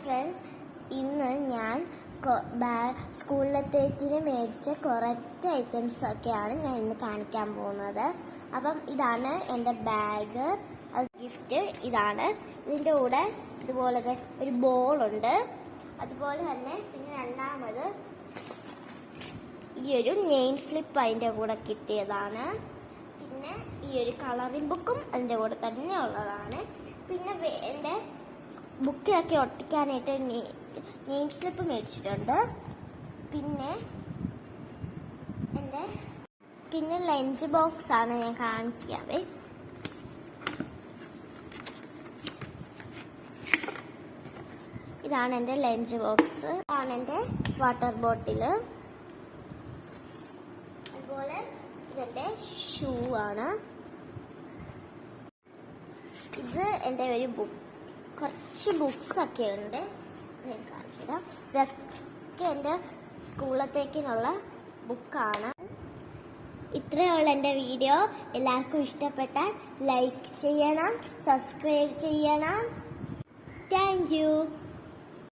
Friends, ഇന്ന് ഞാൻ സ്കൂളിലത്തേക്കിന് മേടിച്ച കുറച്ച് ഐറ്റംസ് ഒക്കെയാണ് ഞാൻ ഇന്ന് കാണിക്കാൻ പോകുന്നത്. അപ്പം ഇതാണ് എൻ്റെ ബാഗ്, ഗിഫ്റ്റ് ഇതാണ്. ഇതിൻ്റെ കൂടെ ഇതുപോലെ ഒരു ബോളുണ്ട്. അതുപോലെ തന്നെ പിന്നെ രണ്ടാമത് ഈ ഒരു നെയിം സ്ലിപ്പ് അതിൻ്റെ കൂടെ കിട്ടിയതാണ്. പിന്നെ ഈ ഒരു കളറിംഗ് ബുക്കും അതിൻ്റെ കൂടെ തന്നെ ഉള്ളതാണ്. പിന്നെ എൻ്റെ ബുക്കിലൊക്കെ ഒട്ടിക്കാനായിട്ട് നെയിം സ്ലിപ്പ് മേടിച്ചിട്ടുണ്ട്. പിന്നെ ലഞ്ച് ബോക്സ് ആണ് ഞാൻ കാണിക്കാവേ. ഇതാണ് എൻ്റെ ലഞ്ച് ബോക്സ്. ഇതാണ് എൻ്റെ വാട്ടർ ബോട്ടിൽ. അതുപോലെ ഇതെൻ്റെ ഷൂ ആണ്. ഇത് എൻ്റെ ഒരു ബുക്ക്, കുറച്ച് ബുക്സ് ഒക്കെ ഉണ്ട്, ഞാൻ കാണിച്ചു തരാം. ഇതൊക്കെ എൻ്റെ സ്കൂളത്തേക്കിനുള്ള ബുക്കാണ്. ഇത്രയുള്ള എൻ്റെ വീഡിയോ എല്ലാവർക്കും ഇഷ്ടപ്പെട്ടാൽ ലൈക്ക് ചെയ്യണം, സബ്സ്ക്രൈബ് ചെയ്യണം. Thank you.